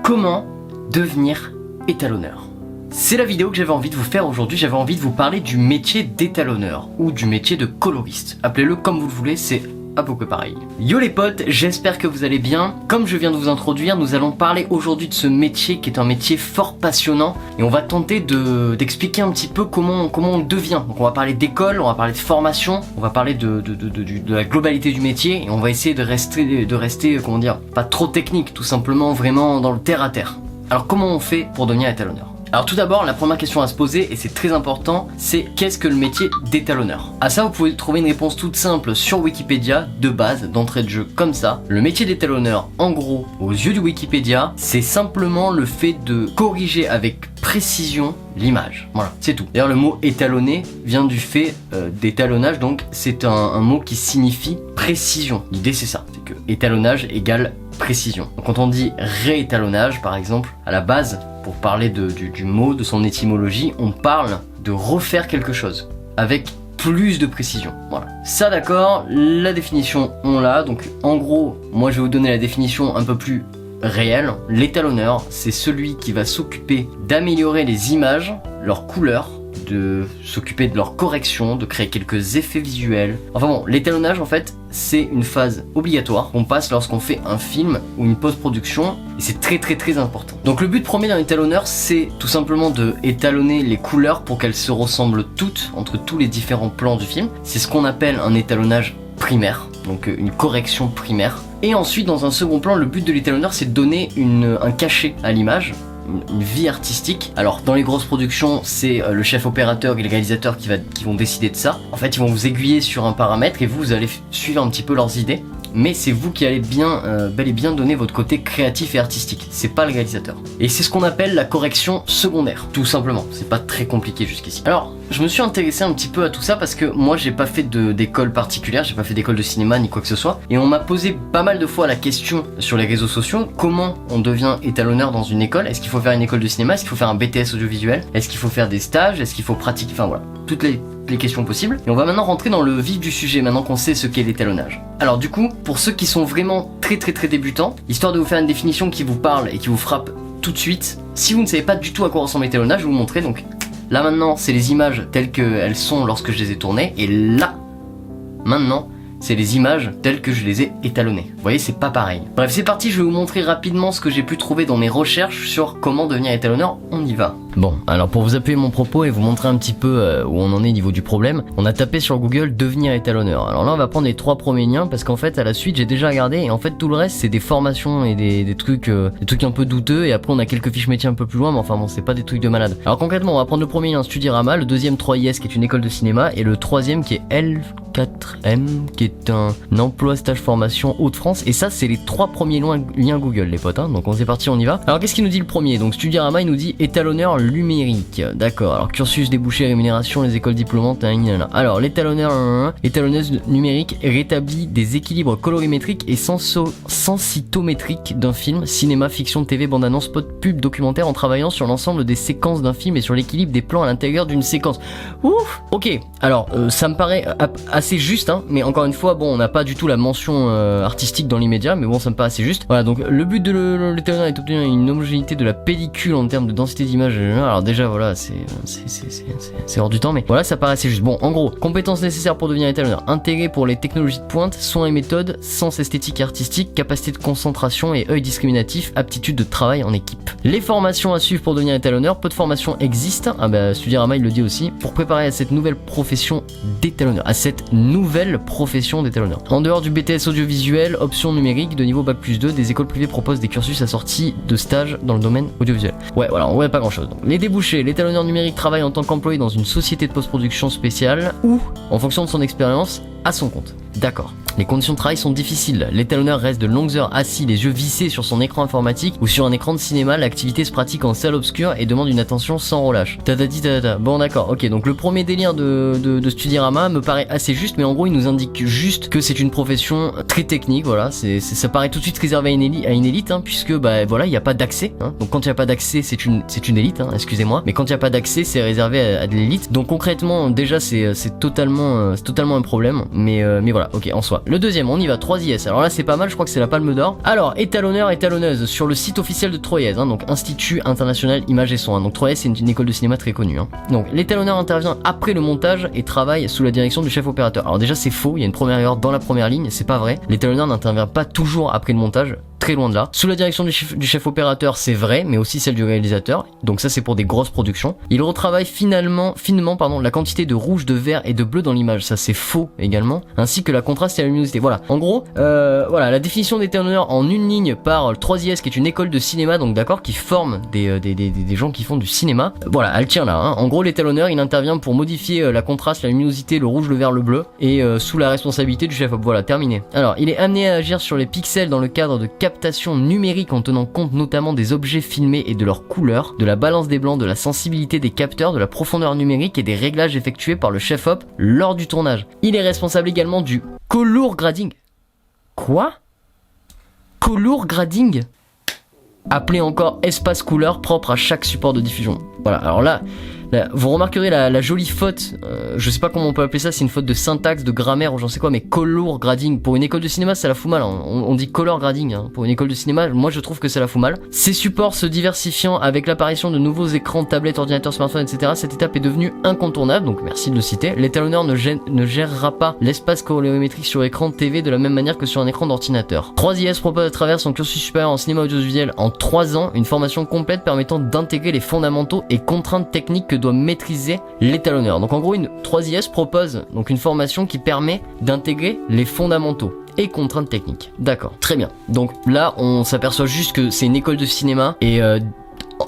Comment devenir étalonneur? C'est la vidéo que j'avais envie de vous faire aujourd'hui. J'avais envie de vous parler du métier d'étalonneur ou du métier de coloriste. Appelez-le comme vous le voulez, c'est à peu près pareil. Yo les potes, j'espère que vous allez bien. Comme je viens de vous introduire, nous allons parler aujourd'hui de ce métier qui est un métier fort passionnant et on va tenter d'expliquer un petit peu comment on devient. Donc on va parler d'école, on va parler de formation, on va parler de la globalité du métier et on va essayer de rester, comment dire, pas trop technique, tout simplement vraiment dans le terre à terre. Alors comment on fait pour devenir étalonneur? Alors tout d'abord, la première question à se poser, et c'est très important, c'est qu'est-ce que le métier d'étalonneur? À ça, vous pouvez trouver une réponse toute simple sur Wikipédia, de base, d'entrée de jeu, comme ça. Le métier d'étalonneur, en gros, aux yeux du Wikipédia, c'est simplement le fait de corriger avec précision l'image. Voilà, c'est tout. D'ailleurs, le mot étalonner vient du fait d'étalonnage, donc c'est un mot qui signifie précision. L'idée, c'est ça, c'est que étalonnage égale précision. Donc quand on dit réétalonnage, par exemple, à la base, pour parler du mot, de son étymologie, on parle de refaire quelque chose avec plus de précision. Voilà. Ça d'accord, la définition on l'a. Donc en gros, moi je vais vous donner la définition un peu plus réelle. L'étalonneur, c'est celui qui va s'occuper d'améliorer les images, leurs couleurs, de s'occuper de leur correction, de créer quelques effets visuels. Enfin bon, l'étalonnage en fait, c'est une phase obligatoire qu'on passe lorsqu'on fait un film ou une post-production et c'est très important. Donc le but premier d'un étalonneur, c'est tout simplement de étalonner les couleurs pour qu'elles se ressemblent toutes entre tous les différents plans du film. C'est ce qu'on appelle un étalonnage primaire, donc une correction primaire. Et ensuite, dans un second plan, le but de l'étalonneur, c'est de donner un cachet à l'image, une vie artistique. Alors dans les grosses productions, c'est le chef opérateur et le réalisateur qui vont décider de ça. En fait, ils vont vous aiguiller sur un paramètre et vous allez suivre un petit peu leurs idées. Mais c'est vous qui allez bel et bien donner votre côté créatif et artistique. C'est pas le réalisateur. Et c'est ce qu'on appelle la correction secondaire, tout simplement. C'est pas très compliqué jusqu'ici. Alors, je me suis intéressé un petit peu à tout ça parce que moi j'ai pas fait d'école particulière, j'ai pas fait d'école de cinéma ni quoi que ce soit. Et on m'a posé pas mal de fois la question sur les réseaux sociaux, comment on devient étalonneur dans une école? Est-ce qu'il faut faire une école de cinéma? Est-ce qu'il faut faire un BTS audiovisuel? Est-ce qu'il faut faire des stages? Est-ce qu'il faut pratiquer? Enfin voilà, toutes les questions possibles. Et on va maintenant rentrer dans le vif du sujet, maintenant qu'on sait ce qu'est l'étalonnage. Alors du coup, pour ceux qui sont vraiment très débutants, histoire de vous faire une définition qui vous parle et qui vous frappe tout de suite, si vous ne savez pas du tout à quoi ressemble l'étalonnage, je vais vous montrer. Donc là maintenant, c'est les images telles qu'elles sont lorsque je les ai tournées, et là, maintenant, c'est les images telles que je les ai étalonnées. Vous voyez, c'est pas pareil. Bref, c'est parti, je vais vous montrer rapidement ce que j'ai pu trouver dans mes recherches sur comment devenir étalonneur. On y va. Bon, alors pour vous appuyer mon propos et vous montrer un petit peu où on en est au niveau du problème, on a tapé sur Google devenir étalonneur. Alors là, on va prendre les 3 premiers liens parce qu'en fait, à la suite, j'ai déjà regardé et en fait, tout le reste, c'est des formations et des trucs un peu douteux. Et après, on a quelques fiches métiers un peu plus loin, mais enfin bon, c'est pas des trucs de malade. Alors concrètement, on va prendre le premier lien Studirama, le deuxième 3IS qui est une école de cinéma et le troisième qui est L4M qui est un emploi stage formation Hauts-de-France. Et ça, c'est les 3 premiers liens Google, les potes. Hein. Donc on est parti, on y va. Alors qu'est-ce qu'il nous dit le premier? Donc Studirama, il nous dit étalonneur numérique. D'accord. Alors cursus, débouché, rémunération, les écoles diplômantes. Alors l'étalonneur, étalonneuse numérique rétablit des équilibres colorimétriques et sensitométriques d'un film, cinéma, fiction, TV, bande-annonce, spot, pub, documentaire en travaillant sur l'ensemble des séquences d'un film et sur l'équilibre des plans à l'intérieur d'une séquence. Ouf. Ok. Alors ça me paraît assez juste, hein, mais encore une fois, bon, on n'a pas du tout la mention artistique dans l'immédiat, mais bon, ça me paraît assez juste. Voilà, donc le but de l'étalonneur est d'obtenir une homogénéité de la pellicule en termes de densité d'image. Alors déjà, voilà, c'est hors du temps, mais voilà, ça paraît assez juste. Bon, en gros, compétences nécessaires pour devenir étalonneur: intérêt pour les technologies de pointe, soins et méthodes, sens esthétique et artistique, capacité de concentration et œil discriminatif, aptitude de travail en équipe. Les formations à suivre pour devenir étalonneur: peu de formations existent. Ah bah, Studirama, il le dit aussi, pour préparer à cette nouvelle profession d'étalonneur, En dehors du BTS audiovisuel, option numérique de niveau Bac+2, des écoles privées proposent des cursus assortis de stages dans le domaine audiovisuel. Ouais, voilà, on voit pas grand chose. Donc, les débouchés: l'étalonneur numérique travaille en tant qu'employé dans une société de post-production spéciale ou, en fonction de son expérience, à son compte. D'accord. Les conditions de travail sont difficiles. L'étalonneur reste de longues heures assis, les yeux vissés sur son écran informatique ou sur un écran de cinéma. L'activité se pratique en salle obscure et demande une attention sans relâche. Bon d'accord, ok, donc le premier délire de Studirama me paraît assez juste, mais en gros il nous indique juste que c'est une profession très technique, voilà, ça paraît tout de suite réservé à une élite, hein, puisque bah voilà, il n'y a pas d'accès, hein. Donc quand il n'y a pas d'accès, c'est une élite, hein, excusez-moi, mais quand il n'y a pas d'accès, c'est réservé à de l'élite. Donc concrètement, déjà c'est totalement un problème, mais voilà, ok, en soi. Le deuxième, on y va, 3IS. Alors là c'est pas mal, je crois que c'est la Palme d'Or. Alors, étalonneur, étalonneuse, sur le site officiel de 3IS, hein, donc Institut International Image et Son. Hein, donc 3IS c'est une école de cinéma très connue. Hein. Donc l'étalonneur intervient après le montage et travaille sous la direction du chef opérateur. Alors déjà c'est faux, il y a une première erreur dans la première ligne, c'est pas vrai. L'étalonneur n'intervient pas toujours après le montage. Très loin de là. Sous la direction du chef opérateur, c'est vrai, mais aussi celle du réalisateur. Donc ça, c'est pour des grosses productions. Il retravaille finement, la quantité de rouge, de vert et de bleu dans l'image. Ça, c'est faux également. Ainsi que la contraste et la luminosité. Voilà. En gros, voilà, la définition d'étalonneur en une ligne par 3IS, qui est une école de cinéma, donc d'accord, qui forme des gens qui font du cinéma. Voilà, elle tient là. Hein. En gros, l'étalonneur, il intervient pour modifier la contraste, la luminosité, le rouge, le vert, le bleu, et sous la responsabilité du chef op. Voilà, terminé. Alors, il est amené à agir sur les pixels dans le cadre de captation numérique en tenant compte notamment des objets filmés et de leur couleur, de la balance des blancs, de la sensibilité des capteurs, de la profondeur numérique et des réglages effectués par le chef op lors du tournage. Il est responsable également du color grading. Quoi? Color grading? Appelé encore espace couleur propre à chaque support de diffusion. Voilà, alors là vous remarquerez la jolie faute, je sais pas comment on peut appeler ça, c'est une faute de syntaxe, de grammaire ou j'en sais quoi, mais color grading, pour une école de cinéma ça la fout mal, hein. On dit color grading, hein. Pour une école de cinéma, moi je trouve que ça la fout mal. Ces supports se diversifiant avec l'apparition de nouveaux écrans, tablettes, ordinateurs, smartphones, etc., cette étape est devenue incontournable, donc merci de le citer. L'étalonneur ne gérera pas l'espace colorimétrique sur écran de TV de la même manière que sur un écran d'ordinateur. 3IS propose à travers son cursus supérieur en cinéma audiovisuel en 3 ans une formation complète permettant d'intégrer les fondamentaux et contraintes techniques que doit maîtriser l'étalonneur. Donc en gros, une 3IS propose donc une formation qui permet d'intégrer les fondamentaux et contraintes techniques. D'accord, très bien. Donc là, on s'aperçoit juste que c'est une école de cinéma et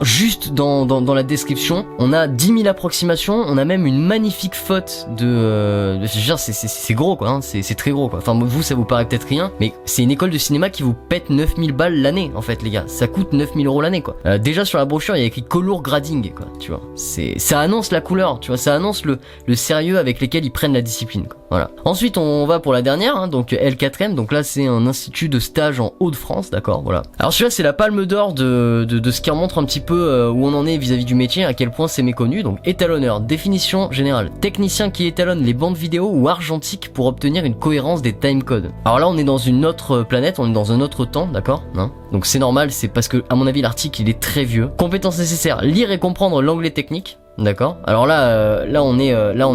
juste dans la description, on a 10 000 approximations, on a même une magnifique faute de c'est gros quoi, hein, c'est très gros quoi. Enfin vous ça vous paraît peut-être rien, mais c'est une école de cinéma qui vous pète 9000 balles l'année en fait les gars, ça coûte 9000 € l'année quoi. Déjà sur la brochure il y a écrit color grading quoi, tu vois, ça annonce la couleur, tu vois, ça annonce le sérieux avec lequel ils prennent la discipline quoi. Voilà. Ensuite on va pour la dernière, hein, donc L4M, donc là c'est un institut de stage en Hauts-de-France, d'accord, voilà. Alors celui-là c'est la palme d'or de ce qui remontre un petit peu où on en est vis-à-vis du métier, à quel point c'est méconnu. Donc étalonneur, définition générale, technicien qui étalonne les bandes vidéo ou argentiques pour obtenir une cohérence des timecodes. Alors là on est dans une autre planète, on est dans un autre temps, d'accord, hein. Donc c'est normal, c'est parce que à mon avis l'article il est très vieux. Compétences nécessaires, lire et comprendre l'anglais technique. D'accord. Alors là, on est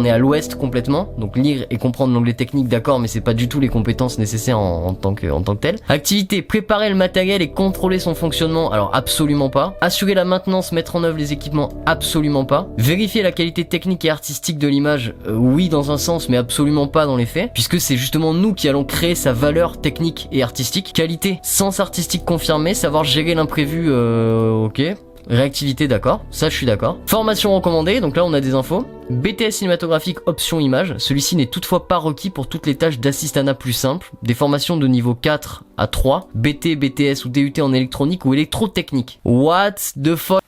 à l'ouest complètement. Donc lire et comprendre l'anglais technique, d'accord, mais c'est pas du tout les compétences nécessaires en tant que tel. Activité, préparer le matériel et contrôler son fonctionnement. Alors absolument pas. Assurer la maintenance, mettre en œuvre les équipements, absolument pas. Vérifier la qualité technique et artistique de l'image, oui dans un sens, mais absolument pas dans les faits, puisque c'est justement nous qui allons créer sa valeur technique et artistique. Qualité, sens artistique confirmé, savoir gérer l'imprévu, ok. Réactivité, d'accord, ça je suis d'accord. Formation recommandée, donc là on a des infos. BTS cinématographique option image, celui-ci n'est toutefois pas requis pour toutes les tâches d'assistanat plus simples. Des formations de niveau 4 à 3, BT, BTS ou DUT en électronique ou électrotechnique. What the fuck?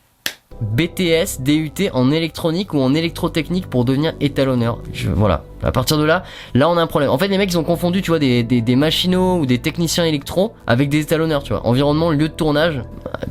BTS, DUT en électronique ou en électrotechnique pour devenir étalonneur. Voilà. À partir de là on a un problème. En fait, les mecs ils ont confondu, tu vois, des machinos ou des techniciens électro avec des étalonneurs, tu vois. Environnement, lieu de tournage,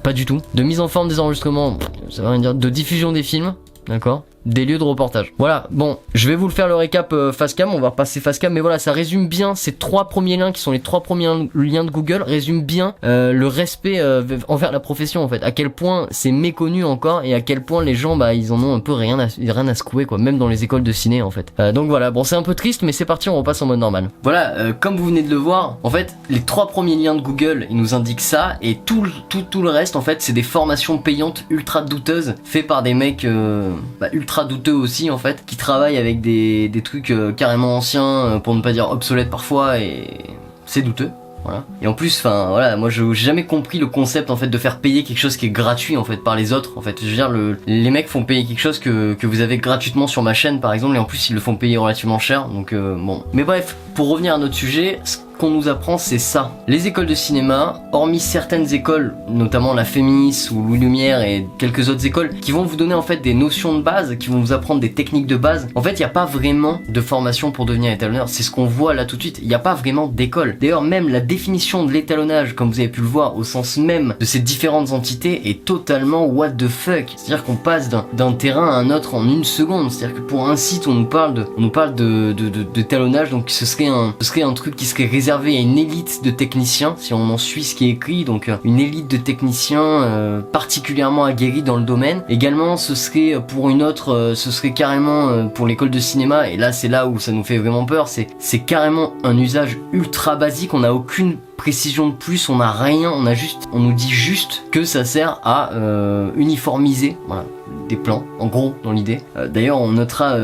pas du tout. De mise en forme des enregistrements, ça veut rien dire. De diffusion des films, d'accord. Des lieux de reportage. Voilà, bon, je vais vous le faire le récap Facecam, on va repasser Facecam, mais voilà, ça résume bien ces 3 premiers liens qui sont les 3 premiers liens de Google, résume bien le respect envers la profession en fait, à quel point c'est méconnu encore et à quel point les gens ils en ont un peu rien à secouer quoi, même dans les écoles de ciné en fait. Donc voilà, bon c'est un peu triste mais c'est parti, on repasse en mode normal. Voilà, comme vous venez de le voir, en fait, les 3 premiers liens de Google, ils nous indiquent ça et tout le reste en fait, c'est des formations payantes ultra douteuses faites par des mecs ultra douteux aussi en fait, qui travaillent avec des trucs carrément anciens, pour ne pas dire obsolètes parfois, et c'est douteux. Voilà. Et en plus, enfin voilà, moi j'ai jamais compris le concept en fait de faire payer quelque chose qui est gratuit en fait par les autres. En fait, je veux dire, les mecs font payer quelque chose que vous avez gratuitement sur ma chaîne par exemple, et en plus ils le font payer relativement cher. Donc bon. Mais bref, pour revenir à notre sujet, qu'on nous apprend, c'est ça. Les écoles de cinéma, hormis certaines écoles, notamment la Fémis ou Louis Lumière et quelques autres écoles, qui vont vous donner en fait des notions de base, qui vont vous apprendre des techniques de base. En fait, il n'y a pas vraiment de formation pour devenir étalonneur. C'est ce qu'on voit là tout de suite. Il n'y a pas vraiment d'école. D'ailleurs, même la définition de l'étalonnage, comme vous avez pu le voir, au sens même de ces différentes entités, est totalement what the fuck. C'est-à-dire qu'on passe d'un terrain à un autre en une seconde. C'est-à-dire que pour un site, on nous parle de talonnage, donc ce serait un truc qui serait réservé à une élite de techniciens, si on en suit ce qui est écrit, donc une élite de techniciens particulièrement aguerris dans le domaine. Également, ce serait pour une autre, ce serait carrément pour l'école de cinéma, et là c'est là où ça nous fait vraiment peur, c'est carrément un usage ultra basique, on n'a aucune précision de plus, on n'a rien, on nous dit juste que ça sert à uniformiser, voilà, des plans, en gros, dans l'idée. D'ailleurs, on notera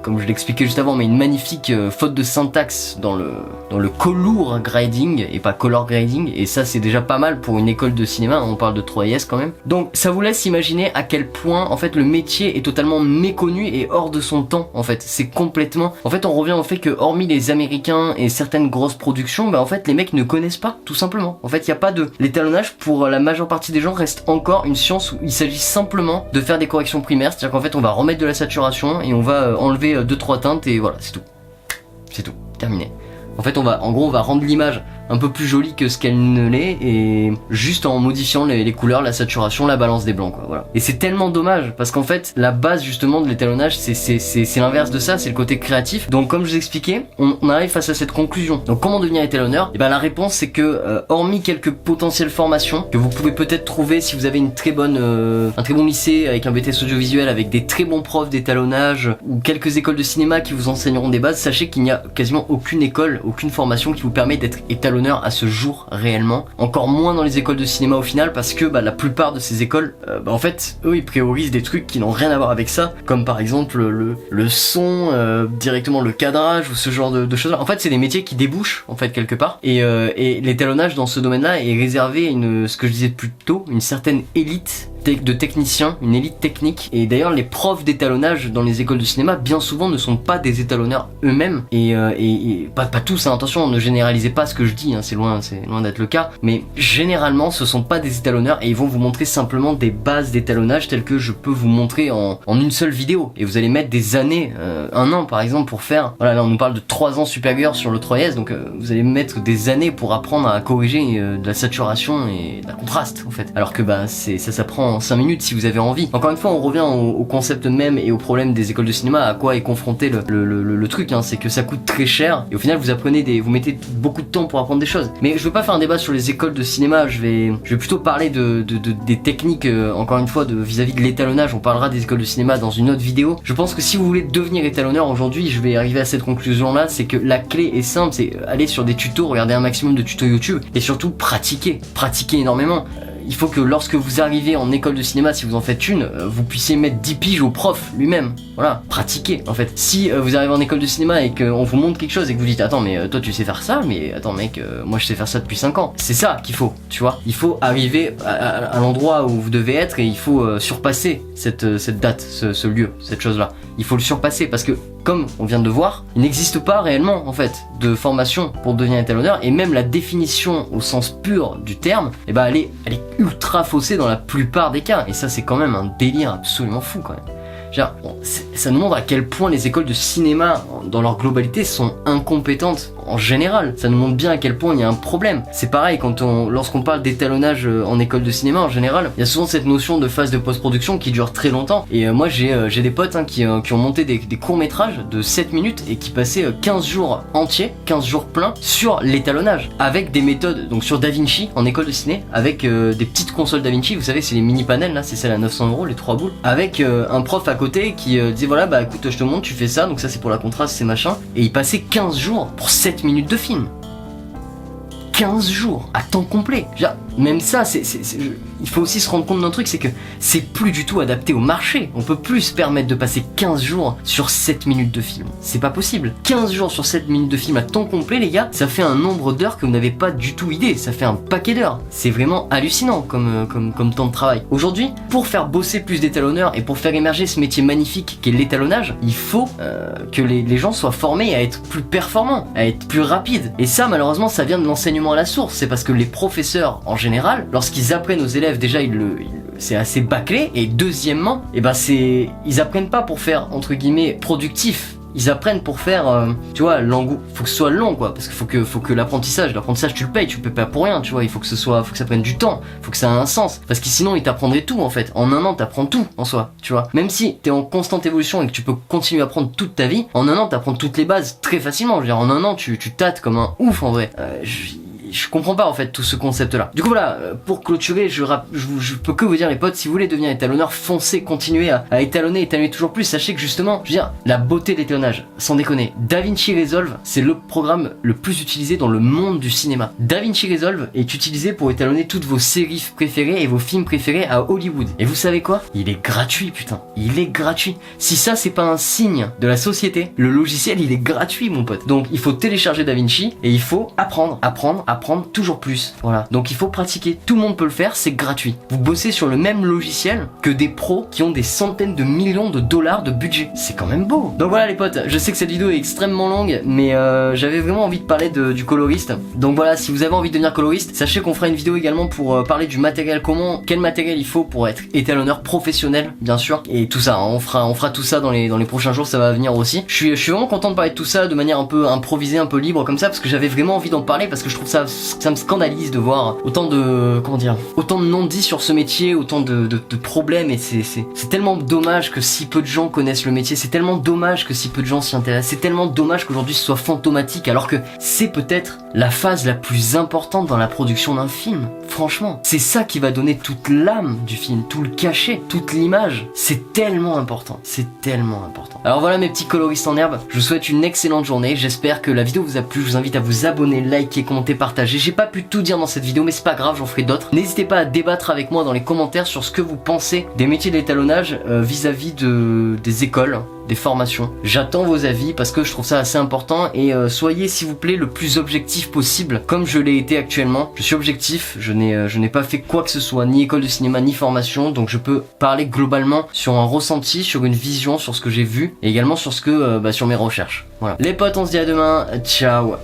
comme je l'expliquais juste avant, mais une magnifique faute de syntaxe dans le color grading et pas color grading, et ça c'est déjà pas mal pour une école de cinéma, on parle de 3S quand même. Donc ça vous laisse imaginer à quel point en fait le métier est totalement méconnu et hors de son temps en fait. C'est complètement... En fait on revient au fait que hormis les Américains et certaines grosses productions, bah en fait les mecs ne connaissent pas, tout simplement. En fait il n'y a pas de... L'étalonnage pour la majeure partie des gens reste encore une science où il s'agit simplement de faire des corrections primaires, c'est-à-dire qu'en fait on va remettre de la saturation et on va enlever 2-3 teintes et voilà, c'est tout, terminé. En fait on va rendre l'image un peu plus jolie que ce qu'elle ne l'est, et juste en modifiant les couleurs, la saturation, la balance des blancs, quoi, voilà. Et c'est tellement dommage, parce qu'en fait, la base justement de l'étalonnage, c'est l'inverse de ça, c'est le côté créatif. Donc comme je vous expliquais, on arrive face à cette conclusion. Donc comment devenir étalonneur? Et ben la réponse c'est que, hormis quelques potentielles formations, que vous pouvez peut-être trouver si vous avez un très bon lycée avec un BTS audiovisuel, avec des très bons profs d'étalonnage, ou quelques écoles de cinéma qui vous enseigneront des bases, sachez qu'il n'y a quasiment aucune école, aucune formation qui vous permet d'être étalonneur à ce jour réellement, encore moins dans les écoles de cinéma au final, parce que la plupart de ces écoles en fait eux ils priorisent des trucs qui n'ont rien à voir avec ça, comme par exemple le son, directement le cadrage ou ce genre de choses là. En fait c'est des métiers qui débouchent en fait quelque part, et l'étalonnage dans ce domaine là est réservé à ce que je disais plus tôt, une certaine élite de techniciens, une élite technique. Et d'ailleurs les profs d'étalonnage dans les écoles de cinéma bien souvent ne sont pas des étalonneurs eux-mêmes, et pas tous, hein, attention, ne généralisez pas ce que je dis, hein, c'est loin d'être le cas, mais généralement ce sont pas des étalonneurs, et ils vont vous montrer simplement des bases d'étalonnage telles que je peux vous montrer en une seule vidéo, et vous allez mettre des années, 1 an par exemple pour faire, voilà, là on nous parle de 3 ans supérieurs sur le 3S, donc vous allez mettre des années pour apprendre à corriger de la saturation et de la contraste en fait, alors que ça s'apprend en 5 minutes si vous avez envie. Encore une fois on revient au concept même et au problème des écoles de cinéma, à quoi est confronté le truc, hein, c'est que ça coûte très cher, et au final vous mettez beaucoup de temps pour apprendre des choses. Mais je veux pas faire un débat sur les écoles de cinéma, je vais plutôt parler des techniques, encore une fois, vis-à-vis de l'étalonnage. On parlera des écoles de cinéma dans une autre vidéo. Je pense que si vous voulez devenir étalonneur aujourd'hui, je vais arriver à cette conclusion là, c'est que la clé est simple, c'est aller sur des tutos, regarder un maximum de tutos YouTube, et surtout pratiquer énormément. Il faut que lorsque vous arrivez en école de cinéma, si vous en faites une, vous puissiez mettre 10 piges au prof lui-même. Voilà, pratiquer en fait. Si vous arrivez en école de cinéma et qu'on vous montre quelque chose et que vous dites attends mais toi tu sais faire ça, mais attends mec, moi je sais faire ça depuis 5 ans. C'est ça qu'il faut, tu vois. Il faut arriver à l'endroit où vous devez être, et il faut surpasser cette date, ce lieu, cette chose-là. Il faut le surpasser parce que, comme on vient de le voir, il n'existe pas réellement en fait de formation pour devenir étalonneur, et même la définition au sens pur du terme, elle est ultra faussée dans la plupart des cas, et ça c'est quand même un délire absolument fou quand même. Ça nous montre à quel point les écoles de cinéma dans leur globalité sont incompétentes en général. Ça nous montre bien à quel point il y a un problème. C'est pareil lorsqu'on parle d'étalonnage en école de cinéma en général, il y a souvent cette notion de phase de post-production qui dure très longtemps, et moi j'ai des potes qui ont monté des courts-métrages de 7 minutes et qui passaient 15 jours entiers, 15 jours pleins sur l'étalonnage, avec des méthodes, donc sur DaVinci en école de ciné, avec des petites consoles DaVinci, vous savez c'est les mini panels là, c'est celle à 900€, les 3 boules, avec un prof à côté qui disait voilà écoute je te montre, tu fais ça, donc ça c'est pour la contraste, c'est machin, et il passait 15 jours pour 7 minutes de film. 15 jours à temps complet. Même ça, il faut aussi se rendre compte d'un truc, c'est que c'est plus du tout adapté au marché. On peut plus se permettre de passer 15 jours sur 7 minutes de film. C'est pas possible. 15 jours sur 7 minutes de film à temps complet, les gars, ça fait un nombre d'heures que vous n'avez pas du tout idée. Ça fait un paquet d'heures. C'est vraiment hallucinant comme temps de travail. Aujourd'hui, pour faire bosser plus d'étalonneurs et pour faire émerger ce métier magnifique qu'est l'étalonnage, il faut que les gens soient formés à être plus performants, à être plus rapides. Et ça, malheureusement, ça vient de l'enseignement à la source. C'est parce que les professeurs, en général, lorsqu'ils apprennent aux élèves, déjà c'est assez bâclé, et deuxièmement, ils apprennent pas pour faire entre guillemets productif. Ils apprennent pour faire, tu vois, faut que ce soit long, quoi, parce qu'il faut que l'apprentissage tu le payes, tu le payes pas pour rien, tu vois, faut que ça prenne du temps, faut que ça ait un sens, parce que sinon ils t'apprendraient tout en fait. En un an t'apprends tout en soi, tu vois. Même si t'es en constante évolution et que tu peux continuer à apprendre toute ta vie, en un an t'apprends toutes les bases très facilement. Je veux dire, en un an tu tâtes comme un ouf en vrai. Je comprends pas en fait tout ce concept là. Du coup voilà, pour clôturer, je peux que vous dire les potes, si vous voulez devenir étalonneur, foncez, continuez à étalonner toujours plus. Sachez que justement, je veux dire, la beauté de l'étalonnage, sans déconner, DaVinci Resolve, c'est le programme le plus utilisé dans le monde du cinéma. DaVinci Resolve est utilisé pour étalonner toutes vos séries préférées et vos films préférés à Hollywood. Et vous savez quoi? Il est gratuit, putain. Il est gratuit. Si ça c'est pas un signe de la société, le logiciel il est gratuit mon pote. Donc il faut télécharger DaVinci et il faut apprendre toujours plus. Voilà. Donc il faut pratiquer. Tout le monde peut le faire, c'est gratuit. Vous bossez sur le même logiciel que des pros qui ont des centaines de millions de dollars de budget. C'est quand même beau. Donc voilà les potes, je sais que cette vidéo est extrêmement longue, mais j'avais vraiment envie de parler du coloriste. Donc voilà, si vous avez envie de devenir coloriste, sachez qu'on fera une vidéo également pour parler du matériel, quel matériel il faut pour être étalonneur professionnel, bien sûr. Et tout ça, hein, on fera tout ça dans les prochains jours, ça va venir aussi. Je suis vraiment content de parler de tout ça de manière un peu improvisée, un peu libre comme ça, parce que j'avais vraiment envie d'en parler, parce que je trouve ça me scandalise de voir autant de non-dits sur ce métier, autant de problèmes, et c'est tellement dommage que si peu de gens connaissent le métier, c'est tellement dommage que si peu de gens s'y intéressent, c'est tellement dommage qu'aujourd'hui ce soit fantomatique, alors que c'est peut-être la phase la plus importante dans la production d'un film. Franchement, c'est ça qui va donner toute l'âme du film, tout le cachet, toute l'image. C'est tellement important, c'est tellement important. Alors voilà mes petits coloristes en herbe, je vous souhaite une excellente journée, j'espère que la vidéo vous a plu, je vous invite à vous abonner, liker, commenter, partager. J'ai pas pu tout dire dans cette vidéo, mais c'est pas grave, j'en ferai d'autres. N'hésitez pas à débattre avec moi dans les commentaires sur ce que vous pensez des métiers de l'étalonnage vis-à-vis des écoles, des formations. J'attends vos avis parce que je trouve ça assez important, et soyez s'il vous plaît le plus objectif possible, comme je l'ai été actuellement. Je suis objectif, je n'ai pas fait quoi que ce soit, ni école de cinéma ni formation, donc je peux parler globalement sur un ressenti, sur une vision, sur ce que j'ai vu, et également sur sur mes recherches. Voilà. Les potes, on se dit à demain, ciao.